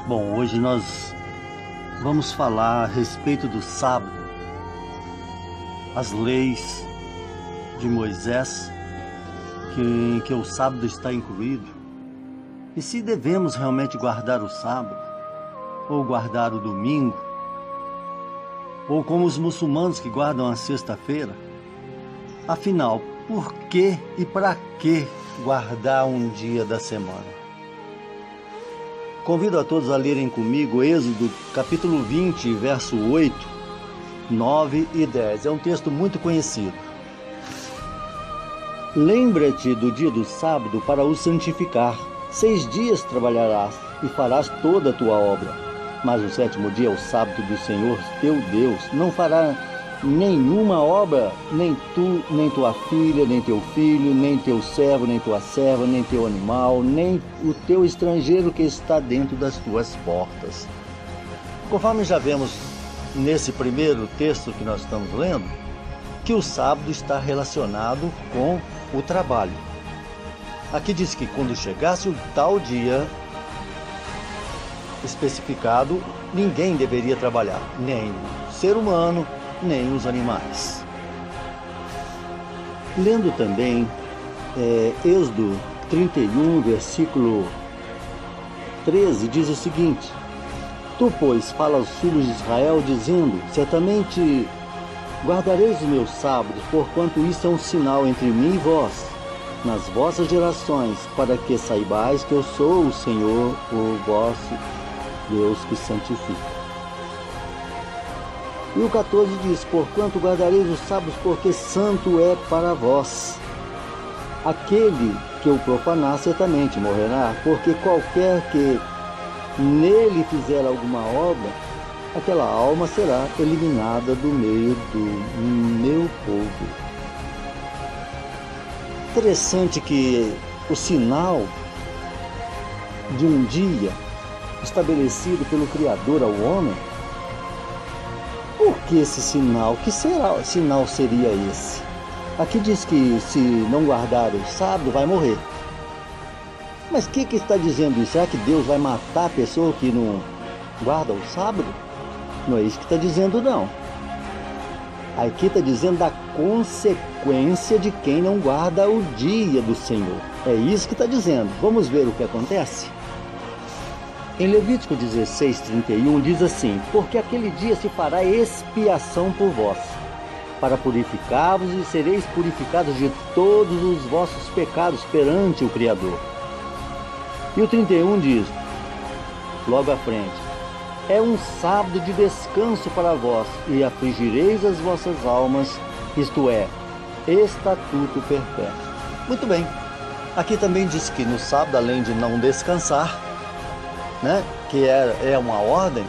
Bom, hoje nós vamos falar a respeito do sábado, as leis de Moisés, em que o sábado está incluído, e se devemos realmente guardar o sábado, ou guardar o domingo, ou como os muçulmanos que guardam a sexta-feira. Afinal, por que e para que guardar um dia da semana? Convido a todos a lerem comigo Êxodo capítulo 20, verso 8, 9 e 10. É um texto muito conhecido. Lembra-te do dia do sábado para o santificar. 6 dias trabalharás e farás toda a tua obra. Mas o 7º dia é o sábado do Senhor teu Deus. Não fará nenhuma obra, nem tu, nem tua filha, nem teu filho, nem teu servo, nem tua serva, nem teu animal, nem o teu estrangeiro que está dentro das tuas portas. Conforme já vemos nesse primeiro texto que nós estamos lendo, que o sábado está relacionado com o trabalho. Aqui diz que quando chegasse o tal dia especificado, ninguém deveria trabalhar, nem o ser humano, nem os animais. Lendo também Êxodo 31, versículo 13, diz o seguinte: Tu, pois, fala aos filhos de Israel, dizendo: Certamente guardareis os meus sábados, porquanto isso é um sinal entre mim e vós, nas vossas gerações, para que saibais que eu sou o Senhor, o vosso Deus, que santifica. E o 14 diz: Porquanto guardareis os sábados, porque santo é para vós. Aquele que o profanar certamente morrerá, porque qualquer que nele fizer alguma obra, aquela alma será eliminada do meio do meu povo. Interessante que o sinal de um dia estabelecido pelo Criador ao homem. Por que esse sinal? Que sinal seria esse? Aqui diz que se não guardar o sábado vai morrer. Mas o que está dizendo isso? Será que Deus vai matar a pessoa que não guarda o sábado? Não é isso que está dizendo, não. Aqui está dizendo da consequência de quem não guarda o dia do Senhor. É isso que está dizendo. Vamos ver o que acontece? Em Levítico 16:31 diz assim: Porque aquele dia se fará expiação por vós, para purificar-vos, e sereis purificados de todos os vossos pecados perante o Criador. E o 31 diz, logo à frente: É um sábado de descanso para vós, e afligireis as vossas almas, isto é, estatuto perpétuo. Muito bem. Aqui também diz que no sábado, além de não descansar, que é uma ordem,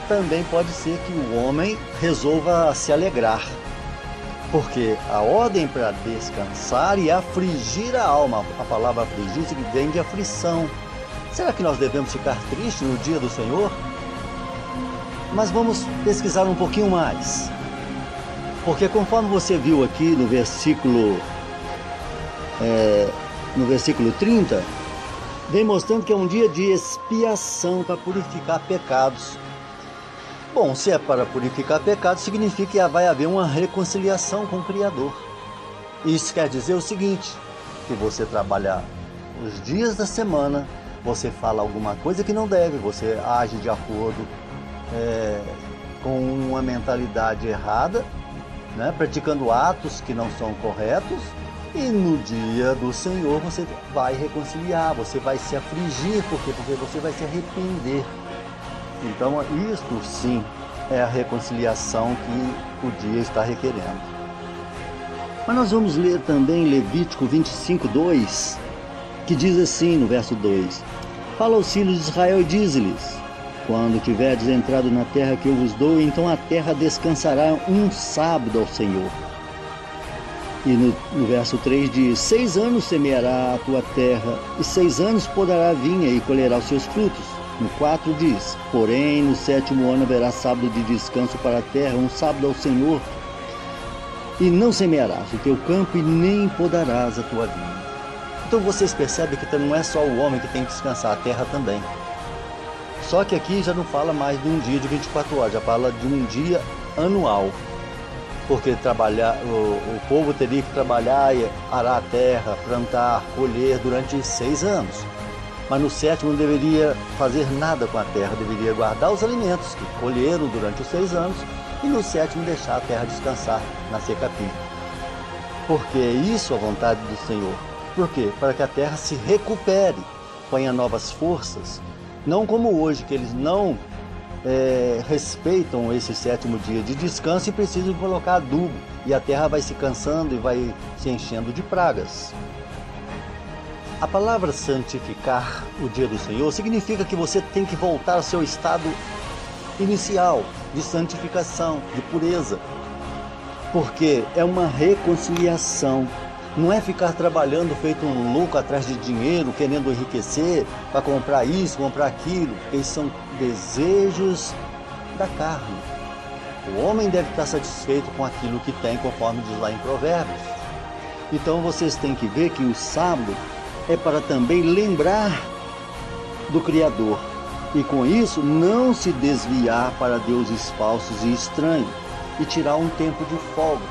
também pode ser que o homem resolva se alegrar, porque a ordem para descansar e afligir a alma, a palavra afligir vem de aflição. Será que nós devemos ficar tristes no dia do Senhor? Mas vamos pesquisar um pouquinho mais, porque conforme você viu aqui no versículo 30, vem mostrando que é um dia de expiação para purificar pecados. Bom, se é para purificar pecados, significa que vai haver uma reconciliação com o Criador. Isso quer dizer o seguinte: que você trabalha os dias da semana, você fala alguma coisa que não deve, você age de acordo com uma mentalidade errada, praticando atos que não são corretos. E no dia do Senhor você vai reconciliar, você vai se afligir, porque você vai se arrepender. Então isto sim é a reconciliação que o dia está requerendo. Mas nós vamos ler também Levítico 25:2, que diz assim no verso 2: Fala aos filhos de Israel e dize-lhes: Quando tiverdes entrado na terra que eu vos dou, então a terra descansará um sábado ao Senhor. E no verso 3 diz: 6 anos semeará a tua terra, e 6 anos podará a vinha e colherá os seus frutos. No 4 diz: Porém, no 7º ano haverá sábado de descanso para a terra, um sábado ao Senhor. E não semearás o teu campo, e nem podarás a tua vinha. Então vocês percebem que não é só o homem que tem que descansar, a terra também. Só que aqui já não fala mais de um dia de 24 horas, já fala de um dia anual. Porque o povo teria que trabalhar e arar a terra, plantar, colher durante 6 anos. Mas no sétimo não deveria fazer nada com a terra, deveria guardar os alimentos que colheram durante os 6 anos e no sétimo deixar a terra descansar, nascer capim. Porque é isso a vontade do Senhor. Por quê? Para que a terra se recupere, ponha novas forças. Não como hoje, que eles não respeitam esse sétimo dia de descanso e precisam colocar adubo. E a terra vai se cansando e vai se enchendo de pragas. A palavra santificar o dia do Senhor significa que você tem que voltar ao seu estado inicial de santificação, de pureza. Porque é uma reconciliação. Não é ficar trabalhando feito um louco atrás de dinheiro, querendo enriquecer, para comprar isso, comprar aquilo, porque isso são desejos da carne. O homem deve estar satisfeito com aquilo que tem, conforme diz lá em Provérbios. Então vocês têm que ver que o sábado é para também lembrar do Criador. E com isso não se desviar para deuses falsos e estranhos. E tirar um tempo de folga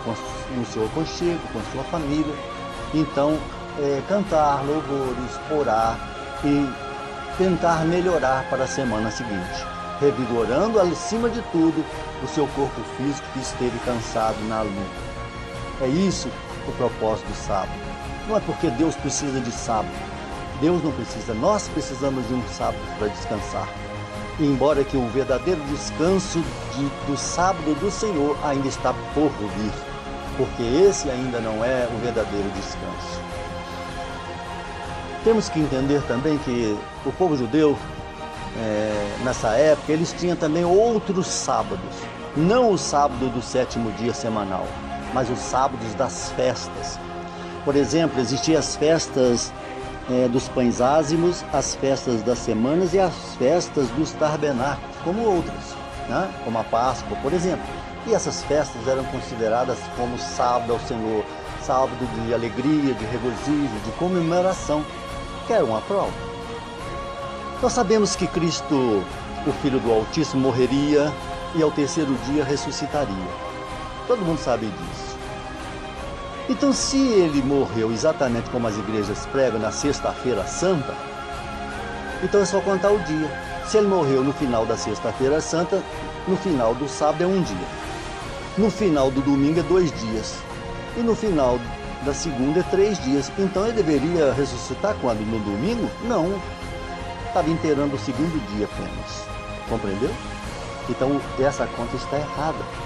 no seu aconchego, com a sua família. Então, cantar louvores, orar e tentar melhorar para a semana seguinte, revigorando, acima de tudo, o seu corpo físico que esteve cansado na luta. É isso o propósito do sábado. Não é porque Deus precisa de sábado. Deus não precisa, nós precisamos de um sábado para descansar. E embora que o verdadeiro descanso do sábado do Senhor ainda está por vir, porque esse ainda não é o verdadeiro descanso. Temos que entender também que o povo judeu, nessa época, eles tinham também outros sábados, não o sábado do sétimo dia semanal, mas os sábados das festas. Por exemplo, existiam as festas dos pães ázimos, as festas das semanas e as festas dos tabernáculos, como outras, né? Como a Páscoa, por exemplo. E essas festas eram consideradas como sábado ao Senhor, sábado de alegria, de regozijo, de comemoração, que era uma prova. Nós sabemos que Cristo, o Filho do Altíssimo, morreria e ao terceiro dia ressuscitaria. Todo mundo sabe disso. Então, se ele morreu exatamente como as igrejas pregam, na sexta-feira santa, então é só contar o dia. Se ele morreu no final da sexta-feira santa, no final do sábado é um dia. No final do domingo é 2 dias. E no final da segunda é 3 dias. Então ele deveria ressuscitar quando? No domingo? Não. Estava inteirando o segundo dia apenas. Compreendeu? Então essa conta está errada.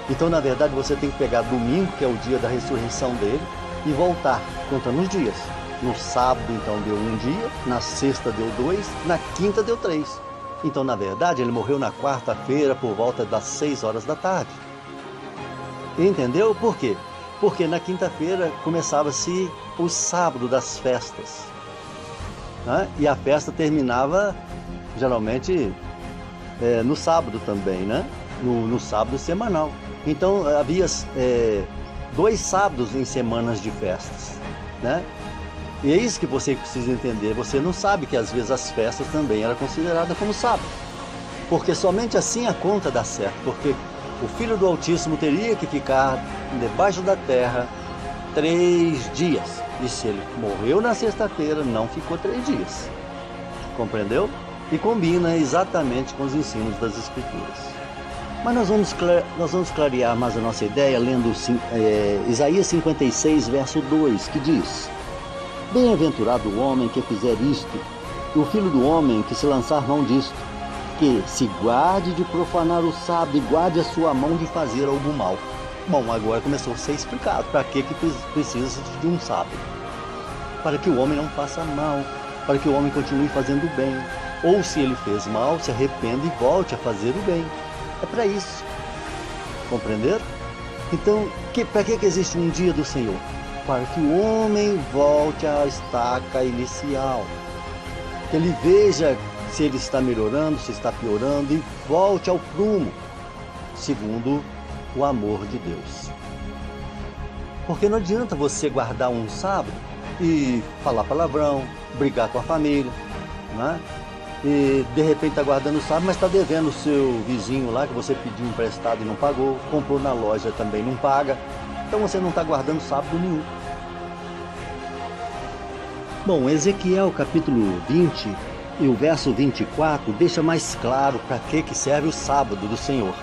Então, na verdade, você tem que pegar domingo, que é o dia da ressurreição dele, e voltar, contando os dias. No sábado, então, deu 1 dia, na sexta deu 2, na quinta deu 3. Então, na verdade, ele morreu na quarta-feira, por volta das 6 horas da tarde. Entendeu? Por quê? Porque na quinta-feira começava-se o sábado das festas, né? E a festa terminava, geralmente, no sábado também, né? No sábado semanal. Então havia 2 sábados em semanas de festas, né? E é isso que você precisa entender. Você não sabe que às vezes as festas também eram consideradas como sábado, porque somente assim a conta dá certo, porque o Filho do Altíssimo teria que ficar debaixo da terra 3 dias, e se ele morreu na sexta-feira, não ficou 3 dias. Compreendeu? E combina exatamente com os ensinos das Escrituras. Mas nós vamos clarear mais a nossa ideia lendo Isaías 56, verso 2, que diz: Bem-aventurado o homem que fizer isto, e o filho do homem que se lançar mão disto, que se guarde de profanar o sábado e guarde a sua mão de fazer algum mal. Bom, agora começou a ser explicado para que precisa de um sábado. Para que o homem não faça mal, para que o homem continue fazendo bem. Ou se ele fez mal, se arrependa e volte a fazer o bem. É para isso. Compreenderam? Então, para que existe um dia do Senhor? Para que o homem volte à estaca inicial. Que ele veja se ele está melhorando, se está piorando e volte ao prumo, segundo o amor de Deus. Porque não adianta você guardar um sábado e falar palavrão, brigar com a família, né? e de repente está guardando o sábado, mas está devendo o seu vizinho lá, que você pediu emprestado e não pagou, comprou na loja também não paga, então você não está guardando sábado nenhum. Bom, Ezequiel capítulo 20 e o verso 24 deixa mais claro para que serve o sábado do Senhor.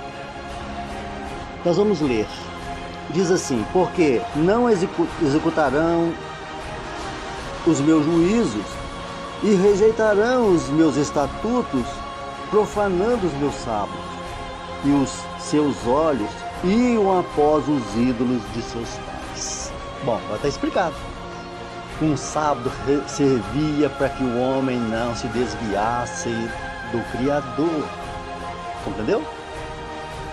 Nós vamos ler. Diz assim: porque não executarão os meus juízos e rejeitarão os meus estatutos, profanando os meus sábados, e os seus olhos iam após os ídolos de seus pais. Bom, já está explicado. Um sábado servia para que o homem não se desviasse do Criador. Entendeu?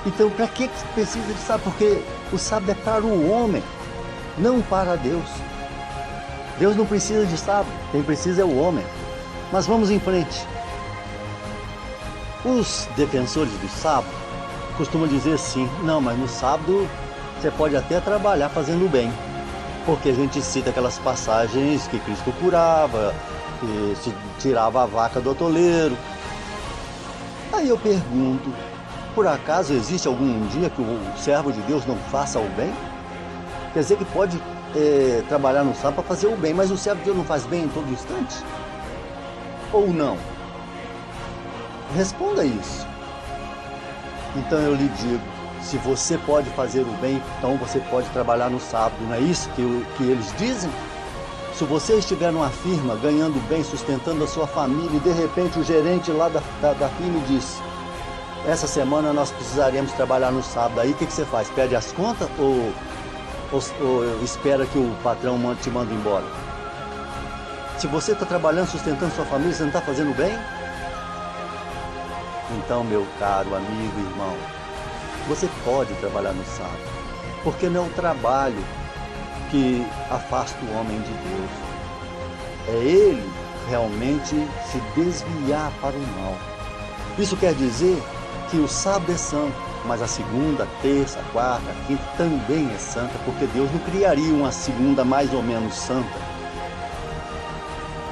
Então, para que precisa de sábado? Porque o sábado é para o homem, não para Deus. Deus não precisa de sábado, quem precisa é o homem. Mas vamos em frente. Os defensores do sábado costumam dizer assim: não, mas no sábado você pode até trabalhar fazendo o bem, porque a gente cita aquelas passagens que Cristo curava, que se tirava a vaca do atoleiro. Aí eu pergunto: por acaso existe algum dia que o servo de Deus não faça o bem? Quer dizer que pode trabalhar no sábado para fazer o bem, mas o servo de Deus não faz bem em todo instante? Ou não? Responda isso. Então eu lhe digo: se você pode fazer o bem, então você pode trabalhar no sábado. Não é isso que eles dizem? Se você estiver numa firma ganhando bem, sustentando a sua família, e de repente o gerente lá da firma diz: essa semana nós precisaremos trabalhar no sábado, aí o que você faz? Pede as contas ou espera que o patrão te manda embora? Se você está trabalhando, sustentando sua família, você não está fazendo bem? Então, meu caro amigo e irmão, você pode trabalhar no sábado, porque não é o trabalho que afasta o homem de Deus. É ele realmente se desviar para o mal. Isso quer dizer que o sábado é santo, mas a segunda, a terça, a quarta, a quinta também é santa, porque Deus não criaria uma segunda mais ou menos santa.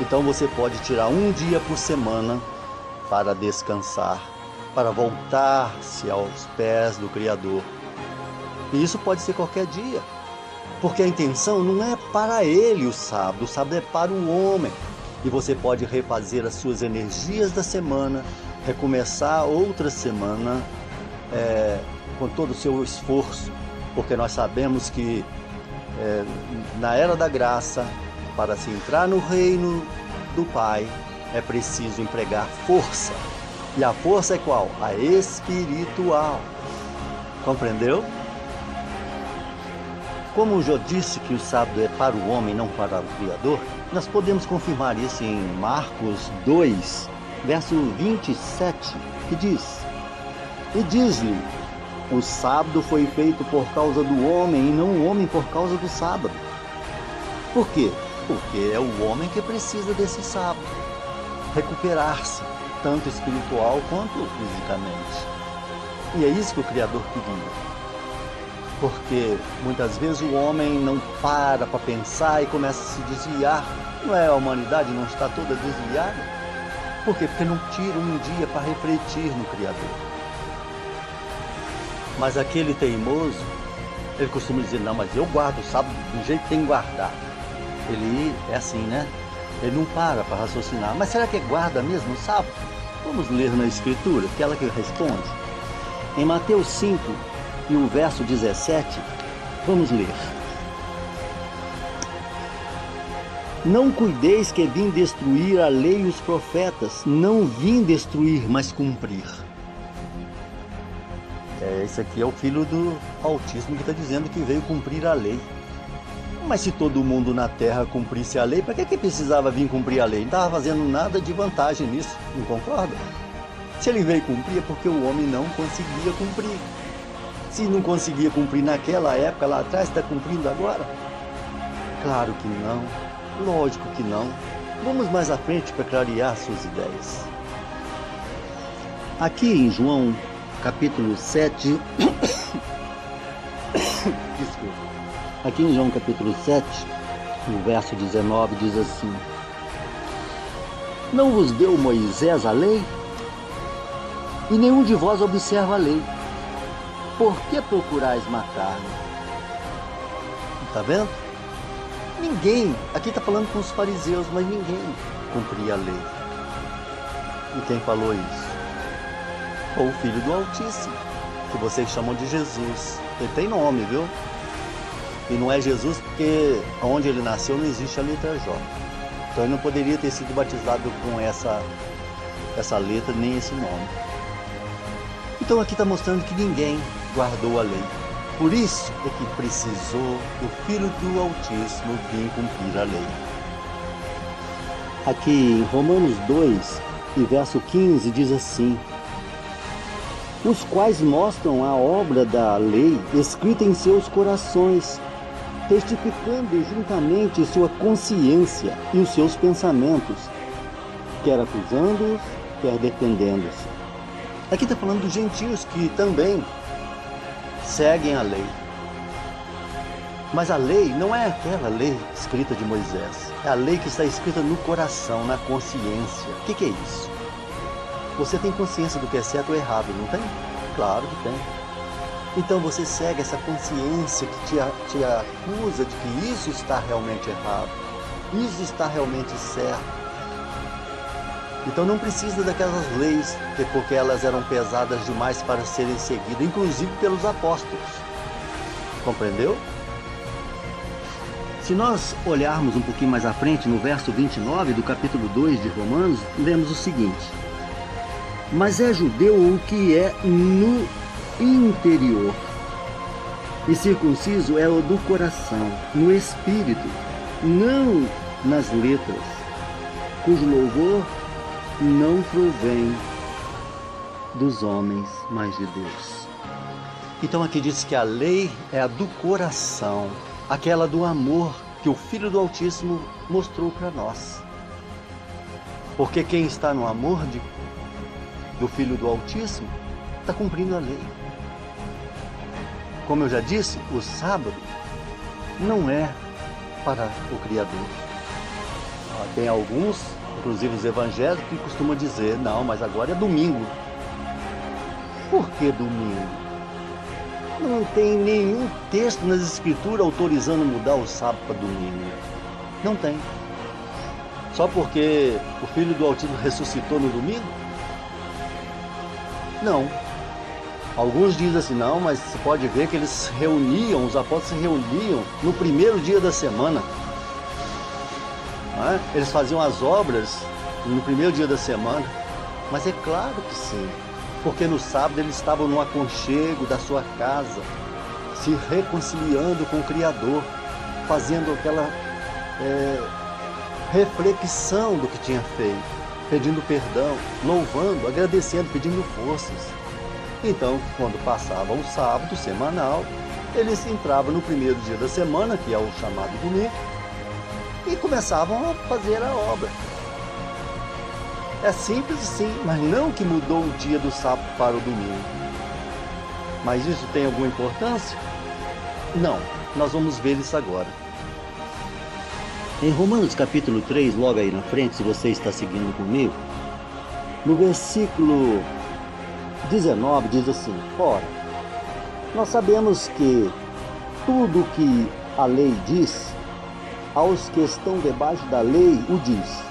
Então você pode tirar um dia por semana para descansar, para voltar-se aos pés do Criador. E isso pode ser qualquer dia, porque a intenção não é para ele o sábado é para o homem. E você pode refazer as suas energias da semana, recomeçar outra semana com todo o seu esforço, porque nós sabemos que na era da graça, para se entrar no reino do Pai, é preciso empregar força. E a força é qual? A espiritual. Compreendeu? Como eu já disse que o sábado é para o homem, não para o Criador, nós podemos confirmar isso em Marcos 2, verso 27, que diz: e diz-lhe, o sábado foi feito por causa do homem e não o homem por causa do sábado. Por quê? Porque é o homem que precisa desse sábado, recuperar-se, tanto espiritual quanto fisicamente. E é isso que o Criador queria. Porque muitas vezes o homem não para pensar e começa a se desviar. Não é a humanidade não está toda desviada? Por quê? Porque não tira um dia para refletir no Criador. Mas aquele teimoso, ele costuma dizer: não, mas eu guardo o sábado do jeito que tem que guardar. Ele é assim, né? Ele não para raciocinar. Mas será que guarda mesmo o sábado? Vamos ler na Escritura, que ela que responde. Em Mateus 5 e o verso 17, vamos ler. Não cuideis que vim destruir a lei e os profetas. Não vim destruir, mas cumprir. Esse aqui é o filho do autismo que está dizendo que veio cumprir a lei. Mas se todo mundo na terra cumprisse a lei, para que precisava vir cumprir a lei? Não estava fazendo nada de vantagem nisso, não concorda? Se ele veio cumprir é porque o homem não conseguia cumprir. Se não conseguia cumprir naquela época, lá atrás, está cumprindo agora? Claro que não, lógico que não. Vamos mais à frente para clarear suas ideias. Aqui em João, capítulo 7... Desculpa. Aqui em João capítulo 7, no verso 19, diz assim: Não vos deu Moisés a lei? E nenhum de vós observa a lei. Por que procurais matar-me? Está vendo? Ninguém, aqui está falando com os fariseus, mas ninguém cumpria a lei. E quem falou isso? Foi o Filho do Altíssimo, que vocês chamam de Jesus. Ele tem nome, viu? E não é Jesus porque onde ele nasceu não existe a letra J. Então ele não poderia ter sido batizado com essa letra nem esse nome. Então aqui está mostrando que ninguém guardou a lei. Por isso é que precisou do Filho do Altíssimo vir cumprir a lei. Aqui em Romanos 2, e verso 15, diz assim: os quais mostram a obra da lei escrita em seus corações, testificando juntamente sua consciência e os seus pensamentos, quer acusando-os, quer defendendo-os. Aqui está falando dos gentios que também seguem a lei. Mas a lei não é aquela lei escrita de Moisés. É a lei que está escrita no coração, na consciência. O que é isso? Você tem consciência do que é certo ou errado, não tem? Claro que tem. Então você segue essa consciência que te acusa de que isso está realmente errado, isso está realmente certo. Então não precisa daquelas leis, porque elas eram pesadas demais para serem seguidas, inclusive pelos apóstolos. Compreendeu? Se nós olharmos um pouquinho mais à frente, no verso 29 do capítulo 2 de Romanos, lemos o seguinte: mas é judeu o que é no interior, e circunciso é o do coração, no espírito, não nas letras, cujo louvor não provém dos homens, mas de Deus. Então aqui diz que a lei é a do coração, aquela do amor que o Filho do Altíssimo mostrou para nós. Porque quem está no amor do Filho do Altíssimo está cumprindo a lei. Como eu já disse, o sábado não é para o Criador. Tem alguns, inclusive os evangélicos, que costumam dizer: não, mas agora é domingo. Por que domingo? Não tem nenhum texto nas escrituras autorizando mudar o sábado para domingo. Não tem. Só porque o Filho do Altíssimo ressuscitou no domingo? Não. Alguns dizem assim: não, mas você pode ver que eles se reuniam, os apóstolos se reuniam no primeiro dia da semana. Não é? Eles faziam as obras no primeiro dia da semana. Mas é claro que sim, porque no sábado eles estavam no aconchego da sua casa, se reconciliando com o Criador, fazendo aquela reflexão do que tinha feito, pedindo perdão, louvando, agradecendo, pedindo forças. Então, quando passava o sábado semanal, eles entravam no primeiro dia da semana, que é o chamado domingo, e começavam a fazer a obra. É simples sim, mas não que mudou o dia do sábado para o domingo. Mas isso tem alguma importância? Não, nós vamos ver isso agora. Em Romanos capítulo 3, logo aí na frente, se você está seguindo comigo, no versículo 19 diz assim: ora, nós sabemos que tudo o que a lei diz, aos que estão debaixo da lei o diz,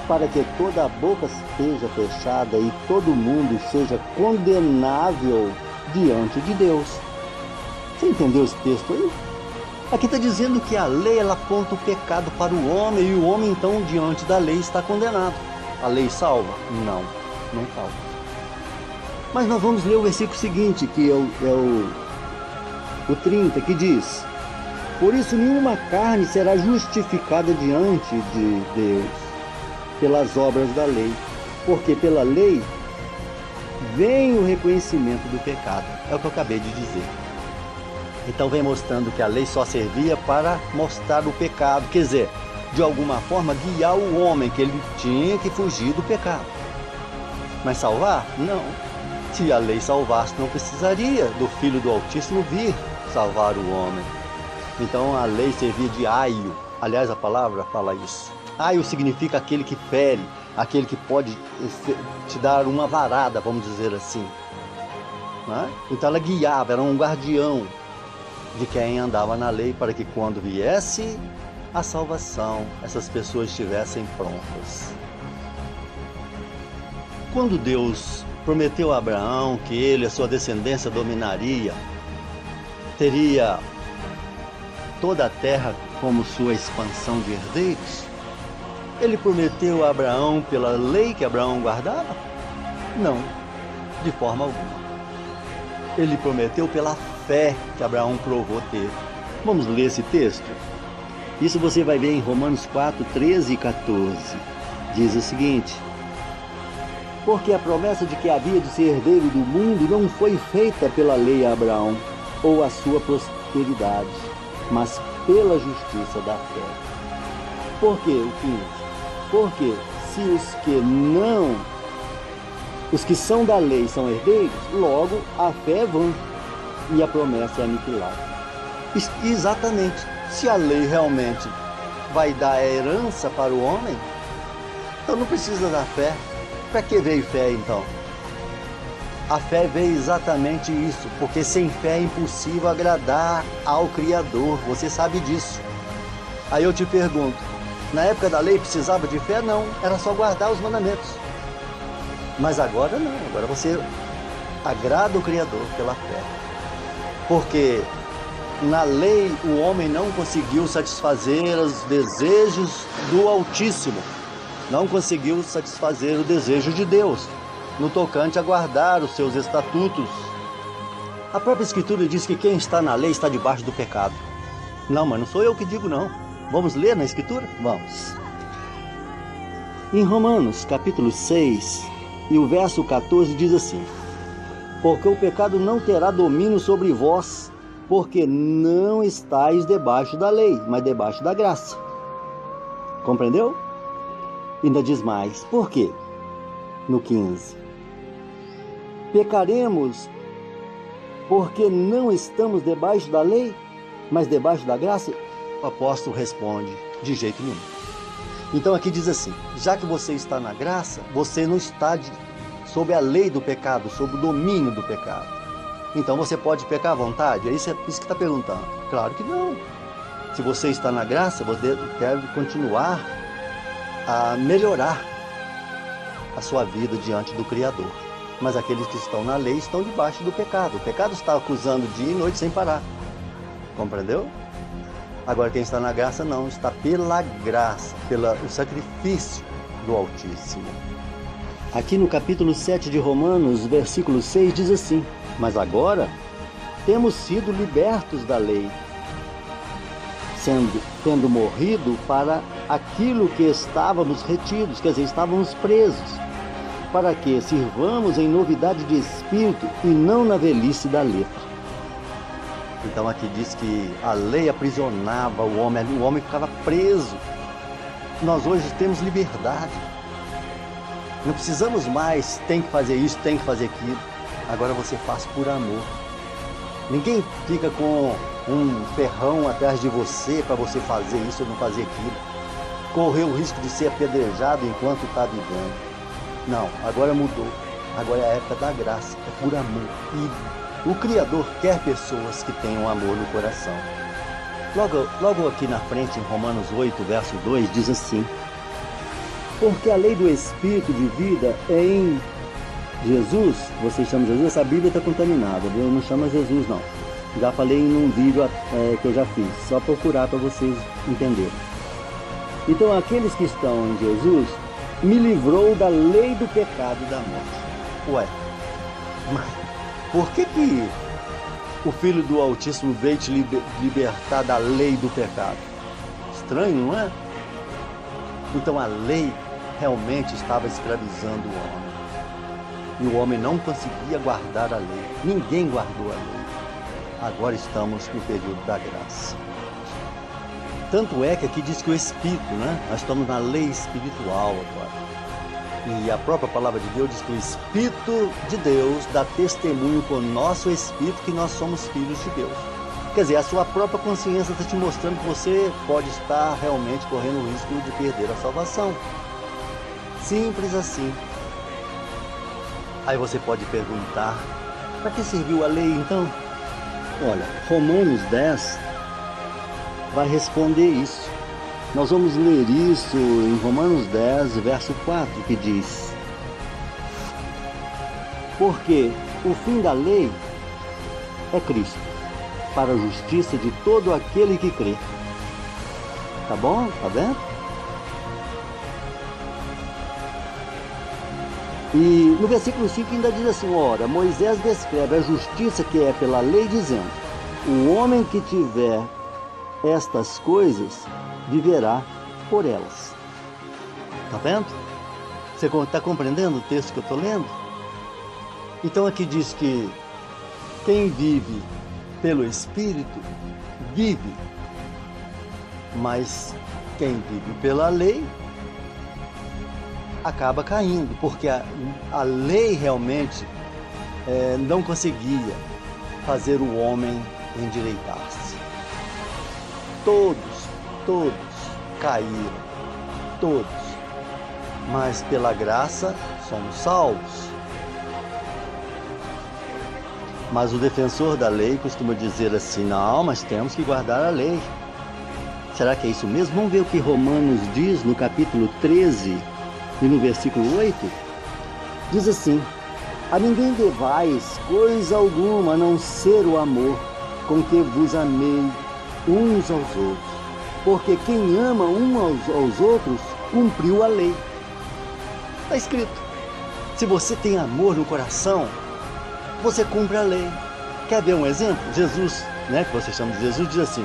para que toda a boca esteja fechada e todo mundo seja condenável diante de Deus. Você entendeu esse texto aí? Aqui está dizendo que a lei ela aponta o pecado para o homem, e o homem então diante da lei está condenado. A lei salva? Não, não salva. Mas nós vamos ler o versículo seguinte, que é o 30, que diz: por isso nenhuma carne será justificada diante de Deus pelas obras da lei, porque pela lei vem o reconhecimento do pecado. É o que eu acabei de dizer. Então vem mostrando que a lei só servia para mostrar o pecado, quer dizer, de alguma forma guiar o homem, que ele tinha que fugir do pecado. Mas salvar? Não. Se a lei salvasse, não precisaria do Filho do Altíssimo vir salvar o homem. Então a lei servia de aio. Aliás, a palavra fala isso. Aio significa aquele que fere, aquele que pode te dar uma varada, vamos dizer assim. Né? Então ela guiava, era um guardião de quem andava na lei, para que quando viesse a salvação, essas pessoas estivessem prontas. Quando Deus prometeu a Abraão que ele e a sua descendência dominaria, teria toda a terra como sua expansão de herdeiros, ele prometeu a Abraão pela lei que Abraão guardava? Não, de forma alguma. Ele prometeu pela fé que Abraão provou ter. Vamos ler esse texto? Isso você vai ver em Romanos 4, 13 e 14. Diz o seguinte: porque a promessa de que havia de ser herdeiro do mundo não foi feita pela lei a Abraão ou a sua posteridade, mas pela justiça da fé. Por quê? O 15. Porque se os que são da lei são herdeiros, logo a fé é vã e a promessa é aniquilada. Exatamente. Se a lei realmente vai dar a herança para o homem, então não precisa da fé. Para que veio fé então? A fé veio exatamente isso, porque sem fé é impossível agradar ao Criador, você sabe disso. Aí eu te pergunto, na época da lei precisava de fé? Não, era só guardar os mandamentos. Mas agora não, agora você agrada o Criador pela fé. Porque na lei o homem não conseguiu satisfazer os desejos do Altíssimo, não conseguiu satisfazer o desejo de Deus, no tocante a guardar os seus estatutos. A própria Escritura diz que quem está na lei está debaixo do pecado. Não, mas não sou eu que digo não. Vamos ler na Escritura? Vamos. Em Romanos, capítulo 6, e o verso 14 diz assim: porque o pecado não terá domínio sobre vós, porque não estáis debaixo da lei, mas debaixo da graça. Compreendeu? Ainda diz mais. Por quê? No 15. Pecaremos porque não estamos debaixo da lei, mas debaixo da graça? O apóstolo responde: de jeito nenhum. Então aqui diz assim: já que você está na graça, você não está sob a lei do pecado, sob o domínio do pecado. Então você pode pecar à vontade? É isso que está perguntando. Claro que não. Se você está na graça, você deve continuar a melhorar a sua vida diante do Criador. Mas aqueles que estão na lei estão debaixo do pecado. O pecado está acusando dia e noite sem parar. Compreendeu? Agora quem está na graça não, está pela graça, pelo sacrifício do Altíssimo. Aqui no capítulo 7 de Romanos, versículo 6 diz assim: mas agora temos sido libertos da lei, tendo morrido para aquilo que estávamos retidos, quer dizer, estávamos presos, para que sirvamos em novidade de espírito e não na velhice da letra. Então aqui diz que a lei aprisionava o homem ficava preso. Nós hoje temos liberdade. Não precisamos mais, tem que fazer isso, tem que fazer aquilo. Agora você faz por amor. Ninguém fica com um ferrão atrás de você para você fazer isso ou não fazer aquilo. Correr o risco de ser apedrejado enquanto está vivendo. Não, agora mudou. Agora é a época da graça, é por amor. E o Criador quer pessoas que tenham amor no coração. Logo aqui na frente, em Romanos 8, verso 2, diz assim: porque a lei do Espírito de vida é em Jesus. Você chama Jesus, essa Bíblia está contaminada, viu? Não chama Jesus não. Já falei em um vídeo que eu já fiz, só procurar para vocês entenderem. Então aqueles que estão em Jesus me livrou da lei do pecado e da morte. Ué, mas por que o Filho do Altíssimo veio te libertar da lei do pecado? Estranho, não é? Então a lei realmente estava escravizando o homem. E o homem não conseguia guardar a lei. Ninguém guardou a lei. Agora estamos no período da graça. Tanto é que aqui diz que o Espírito, né? Nós estamos na lei espiritual agora. E a própria palavra de Deus diz que o Espírito de Deus dá testemunho com o nosso Espírito que nós somos filhos de Deus. Quer dizer, a sua própria consciência está te mostrando que você pode estar realmente correndo o risco de perder a salvação. Simples assim. Aí você pode perguntar, para que serviu a lei então? Olha, Romanos 10 vai responder isso. Nós vamos ler isso em Romanos 10, verso 4, que diz: porque o fim da lei é Cristo, para a justiça de todo aquele que crê. Tá bom? Tá vendo? E no versículo 5 ainda diz assim: ora, Moisés descreve a justiça que é pela lei, dizendo: o homem que tiver estas coisas viverá por elas. Tá vendo? Você está compreendendo o texto que eu estou lendo? Então aqui diz que quem vive pelo Espírito vive, mas quem vive pela lei acaba caindo, porque a lei realmente não conseguia fazer o homem endireitar-se. Todos caíram, todos, mas pela graça somos salvos. Mas o defensor da lei costuma dizer assim: não, mas temos que guardar a lei. Será que é isso mesmo? Vamos ver o que Romanos diz no capítulo 13 e no versículo 8. Diz assim: a ninguém devais coisa alguma a não ser o amor com que vos amei uns aos outros. Porque quem ama aos outros cumpriu a lei. Está escrito. Se você tem amor no coração, você cumpre a lei. Quer ver um exemplo? Jesus, que você chama de Jesus, diz assim: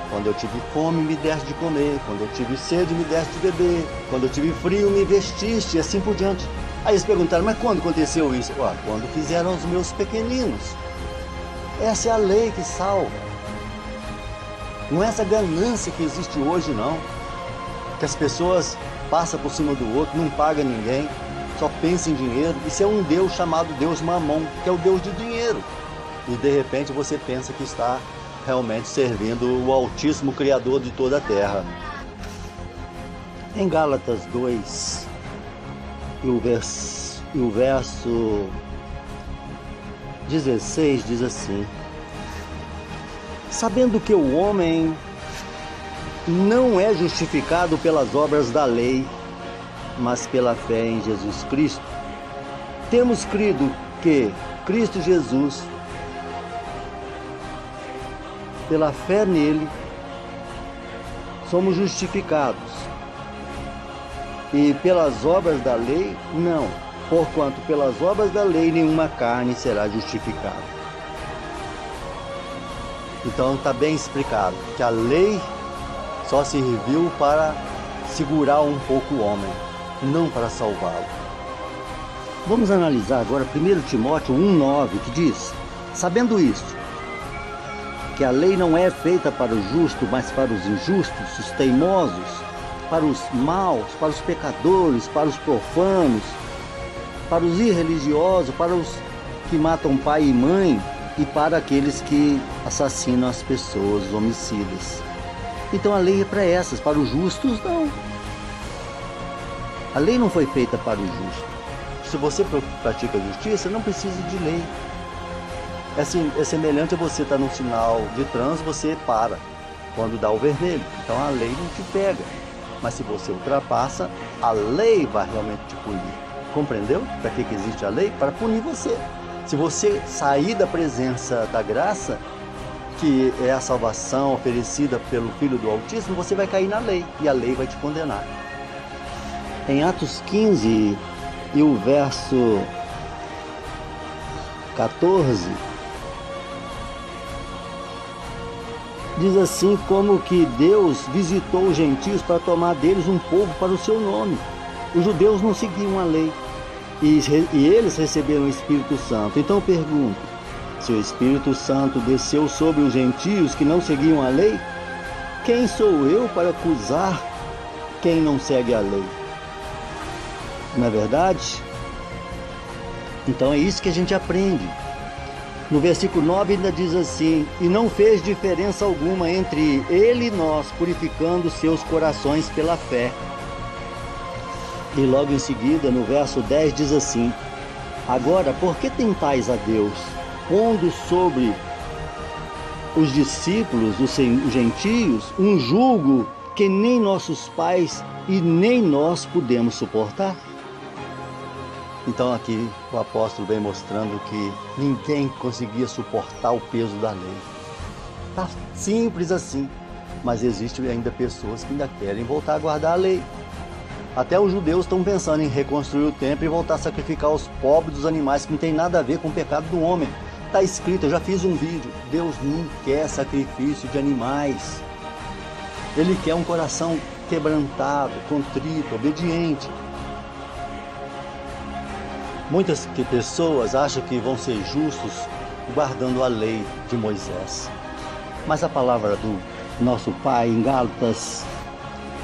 quando eu tive fome, me deste de comer. Quando eu tive sede, me deste de beber. Quando eu tive frio, me vestiste, e assim por diante. Aí eles perguntaram: mas quando aconteceu isso? Quando fizeram os meus pequeninos. Essa é a lei que salva. Não é essa ganância que existe hoje, não. Que as pessoas passam por cima do outro, não pagam ninguém, só pensa em dinheiro. Isso é um Deus chamado Deus Mamon, que é o Deus de dinheiro. E de repente você pensa que está realmente servindo o Altíssimo Criador de toda a terra. Em Gálatas 2, e o verso 16 diz assim: sabendo que o homem não é justificado pelas obras da lei, mas pela fé em Jesus Cristo, temos crido que Cristo Jesus, pela fé nele, somos justificados, e pelas obras da lei, não, porquanto pelas obras da lei nenhuma carne será justificada. Então está bem explicado que a lei só serviu para segurar um pouco o homem, não para salvá-lo. Vamos analisar agora 1 Timóteo 1,9, que diz: sabendo isto, que a lei não é feita para o justo, mas para os injustos, os teimosos, para os maus, para os pecadores, para os profanos, para os irreligiosos, para os que matam pai e mãe, e para aqueles que assassinam as pessoas, os homicidas. Então a lei é para essas, para os justos não. A lei não foi feita para o justo. Se você pratica justiça, não precisa de lei. É semelhante a você estar num sinal de trânsito, você para quando dá o vermelho. Então a lei não te pega. Mas se você ultrapassa, a lei vai realmente te punir. Compreendeu? Para que existe a lei? Para punir você. Se você sair da presença da graça, que é a salvação oferecida pelo Filho do Altíssimo, você vai cair na lei, e a lei vai te condenar. Em Atos 15 e o verso 14, diz assim: como que Deus visitou os gentios para tomar deles um povo para o seu nome. Os judeus não seguiam a lei, e eles receberam o Espírito Santo. Então eu pergunto: se o Espírito Santo desceu sobre os gentios que não seguiam a lei, quem sou eu para acusar quem não segue a lei? Não é verdade? Então é isso que a gente aprende. No versículo 9 ainda diz assim: e não fez diferença alguma entre ele e nós, purificando seus corações pela fé. E logo em seguida, no verso 10, diz assim: agora, por que tentais a Deus, pondo sobre os discípulos, os gentios, um jugo que nem nossos pais e nem nós pudemos suportar? Então aqui o apóstolo vem mostrando que ninguém conseguia suportar o peso da lei. Tá simples assim, mas existem ainda pessoas que ainda querem voltar a guardar a lei. Até os judeus estão pensando em reconstruir o templo e voltar a sacrificar os pobres dos animais, que não tem nada a ver com o pecado do homem. Está escrito, eu já fiz um vídeo, Deus não quer sacrifício de animais. Ele quer um coração quebrantado, contrito, obediente. Muitas pessoas acham que vão ser justos guardando a lei de Moisés. Mas a palavra do nosso Pai em Gálatas,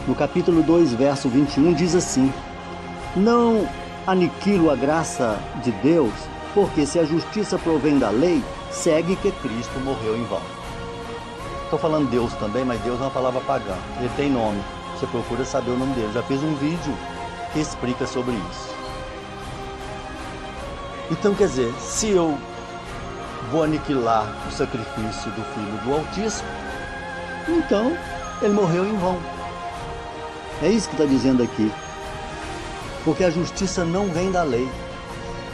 no capítulo 2, verso 21, diz assim: não aniquilo a graça de Deus, porque se a justiça provém da lei, segue que Cristo morreu em vão. Estou falando Deus também, mas Deus é uma palavra pagã. Ele tem nome. Você procura saber o nome dele. Já fiz um vídeo que explica sobre isso. Então, quer dizer, se eu vou aniquilar o sacrifício do Filho do Altíssimo, então ele morreu em vão. É isso que está dizendo aqui. Porque a justiça não vem da lei.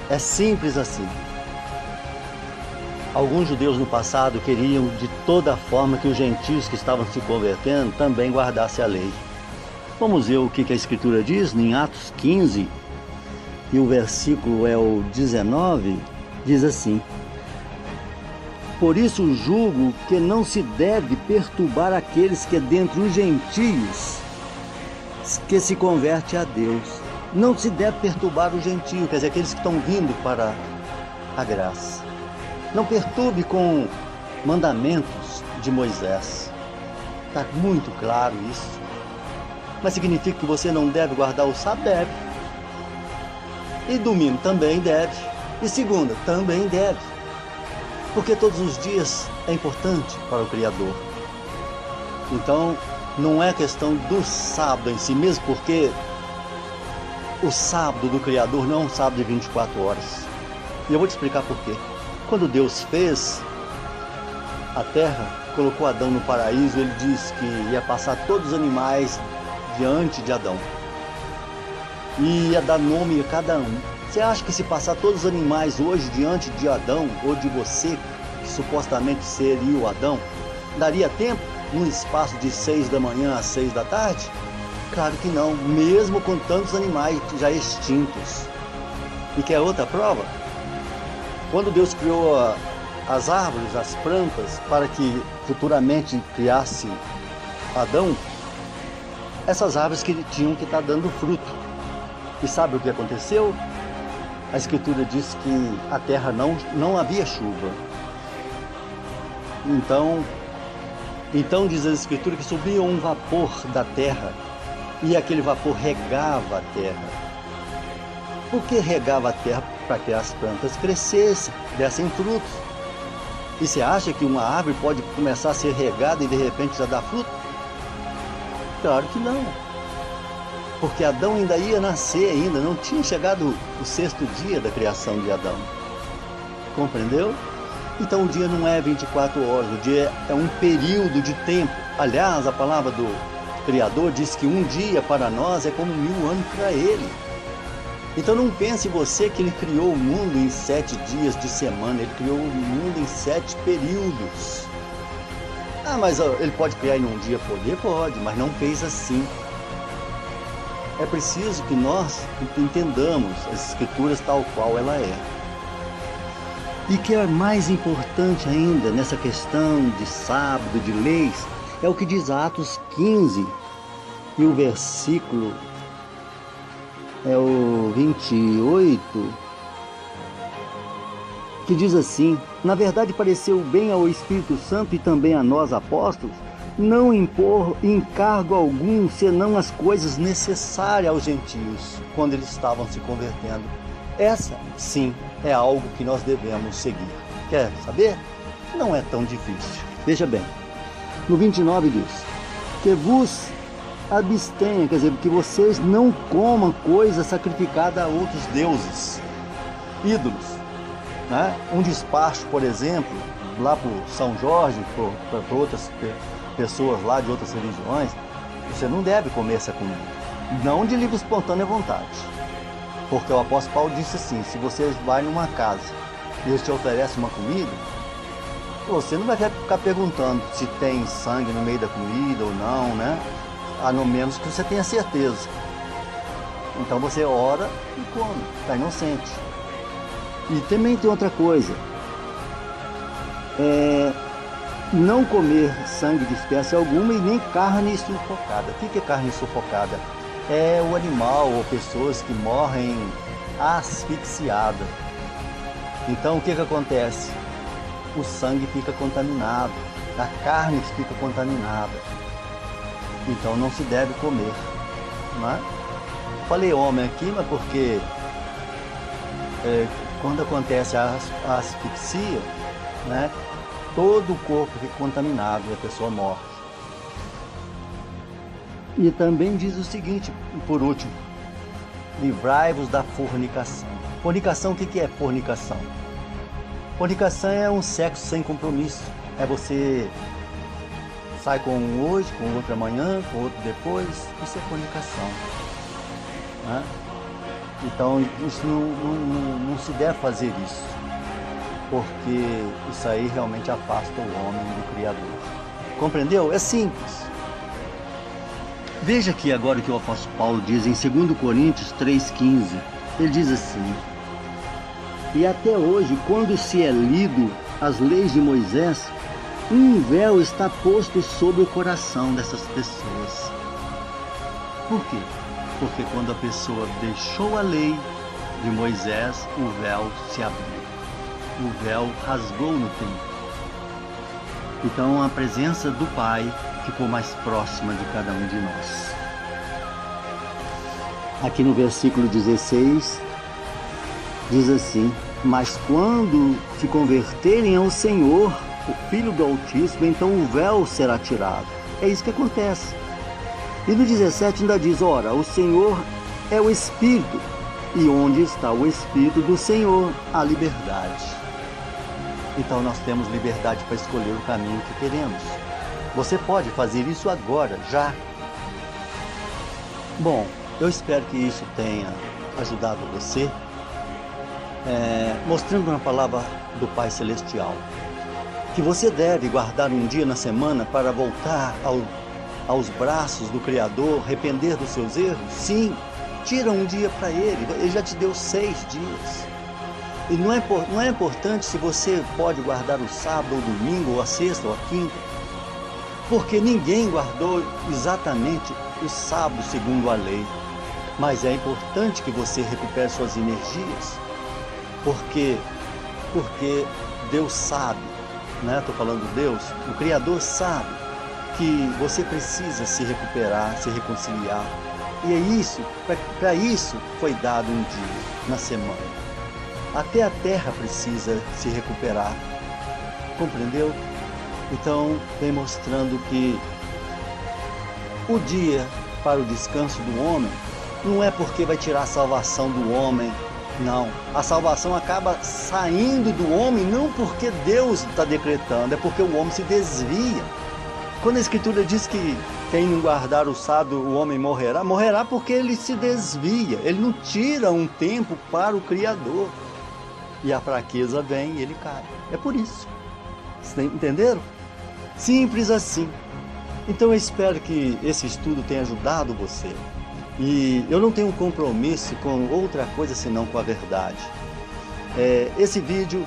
É simples assim. Alguns judeus no passado queriam de toda forma que os gentios que estavam se convertendo também guardassem a lei. Vamos ver o que a Escritura diz em Atos 15, e o versículo é o 19, diz assim: por isso julgo que não se deve perturbar aqueles que dentre os gentios que se converte a Deus. Não se deve perturbar o gentio, quer dizer, aqueles que estão vindo para a graça. Não perturbe com mandamentos de Moisés. Está muito claro isso. Mas significa que você não deve guardar o sábado? Deve. E domingo também deve. E segunda também deve. Porque todos os dias é importante para o Criador. Então, não é questão do sábado em si, mesmo porque o sábado do Criador não é um sábado de 24 horas. E eu vou te explicar por quê. Quando Deus fez a terra, colocou Adão no paraíso, ele disse que ia passar todos os animais diante de Adão. E ia dar nome a cada um. Você acha que se passar todos os animais hoje diante de Adão, ou de você, que supostamente seria o Adão, daria tempo? Num espaço de 6 da manhã às 6 da tarde? Claro que não, mesmo com tantos animais já extintos. E quer outra prova? Quando Deus criou as árvores, as plantas, para que futuramente criasse Adão, essas árvores que tinham que estar dando fruto. E sabe o que aconteceu? A Escritura diz que a terra não havia chuva. Então diz a Escritura que subia um vapor da terra, e aquele vapor regava a terra. Por que regava a terra? Para que as plantas crescessem, dessem frutos. E você acha que uma árvore pode começar a ser regada e de repente já dar fruto? Claro que não. Porque Adão ainda ia nascer ainda, não tinha chegado o 6º dia da criação de Adão. Compreendeu? Então o dia não é 24 horas, o dia é um período de tempo. Aliás, a palavra do Criador diz que um dia para nós é como 1000 anos para Ele. Então não pense você que Ele criou o mundo em 7 dias de semana, Ele criou o mundo em 7 períodos. Ah, mas Ele pode criar em um dia? Pode, mas não fez assim. É preciso que nós entendamos as Escrituras tal qual ela é. E que é mais importante ainda nessa questão de sábado, de leis, é o que diz Atos 15, e o versículo é o 28, que diz assim: na verdade pareceu bem ao Espírito Santo e também a nós apóstolos, não impor encargo algum, senão as coisas necessárias aos gentios, quando eles estavam se convertendo. Essa, sim, é algo que nós devemos seguir. Quer saber? Não é tão difícil. Veja bem, no 29 diz: que vos abstenha, quer dizer, que vocês não comam coisa sacrificada a outros deuses, ídolos, né? Um despacho, por exemplo, lá para São Jorge, para outras pessoas lá de outras religiões, você não deve comer essa comida, não de livre espontânea vontade, porque o apóstolo Paulo disse assim: se você vai numa casa e eles te oferecem uma comida, você não vai ficar perguntando se tem sangue no meio da comida ou não, né? A não menos que você tenha certeza. Então você ora e come, está inocente. E também tem outra coisa, não comer sangue de espécie alguma e nem carne sufocada. O que é carne sufocada? É o animal ou pessoas que morrem asfixiadas. Então o que acontece? O sangue fica contaminado, a carne fica contaminada. Então não se deve comer, não é? Falei homem aqui, mas porque quando acontece a asfixia, né, todo o corpo fica contaminado e a pessoa morre. E também diz o seguinte, por último: livrai-vos da fornicação. Fornicação, o que é fornicação? Fornicação é um sexo sem compromisso. É você sai com um hoje, com outro amanhã, com outro depois. Isso é fornicação, né? Então isso não se deve fazer isso, porque isso aí realmente afasta o homem do Criador. Compreendeu? É simples. Veja aqui agora o que o apóstolo Paulo diz em 2 Coríntios 3,15. Ele diz assim: e até hoje, quando se é lido as leis de Moisés, um véu está posto sobre o coração dessas pessoas. Por quê? Porque quando a pessoa deixou a lei de Moisés, o véu se abriu. O véu rasgou no templo. Então a presença do Pai ficou mais próxima de cada um de nós. Aqui no versículo 16, diz assim: mas quando se converterem ao Senhor, o Filho do Altíssimo, então o véu será tirado. É isso que acontece. E no 17 ainda diz: ora, o Senhor é o Espírito, e onde está o Espírito do Senhor, a liberdade. Então nós temos liberdade para escolher o caminho que queremos. Você pode fazer isso agora, já. Bom, eu espero que isso tenha ajudado você, mostrando na palavra do Pai Celestial que você deve guardar um dia na semana para voltar aos braços do Criador, arrepender dos seus erros. Sim, tira um dia para Ele já te deu 6 dias. E não é importante se você pode guardar o sábado, ou domingo, ou a sexta, ou a quinta, porque ninguém guardou exatamente o sábado segundo a lei. Mas é importante que você recupere suas energias, porque Deus sabe, né? Estou falando de Deus, o Criador sabe que você precisa se recuperar, se reconciliar. E é isso, para isso foi dado um dia na semana. Até a terra precisa se recuperar, compreendeu? Então, vem mostrando que o dia para o descanso do homem não é porque vai tirar a salvação do homem, não. A salvação acaba saindo do homem não porque Deus está decretando, é porque o homem se desvia. Quando a Escritura diz que quem não guardar o sábado, o homem morrerá, morrerá porque ele se desvia, ele não tira um tempo para o Criador. E a fraqueza vem e ele cai. É por isso. Vocês entenderam? Simples assim. Então eu espero que esse estudo tenha ajudado você. E eu não tenho compromisso com outra coisa senão com a verdade. Esse vídeo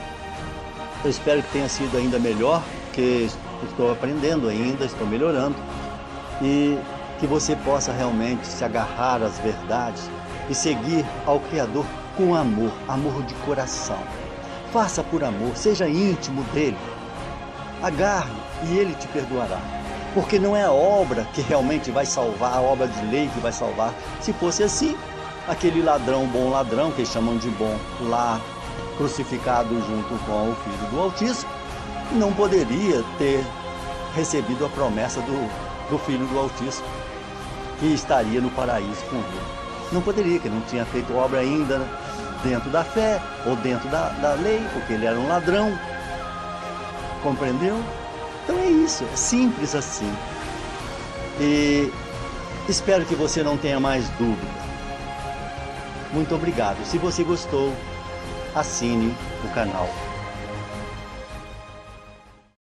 eu espero que tenha sido ainda melhor, porque estou aprendendo ainda, estou melhorando. E que você possa realmente se agarrar às verdades e seguir ao Criador com amor, amor de coração. Faça por amor, seja íntimo dele. Agarre e ele te perdoará. Porque não é a obra que realmente vai salvar, a obra de lei que vai salvar. Se fosse assim, aquele ladrão, bom ladrão, que chamam de bom lá, crucificado junto com o Filho do Altíssimo, não poderia ter recebido a promessa do Filho do Altíssimo. que estaria no paraíso com ele. Não poderia, que ele não tinha feito obra ainda dentro da fé ou dentro da lei, porque ele era um ladrão. Compreendeu? Então é isso, é simples assim. E espero que você não tenha mais dúvida. Muito obrigado. Se você gostou, assine o canal.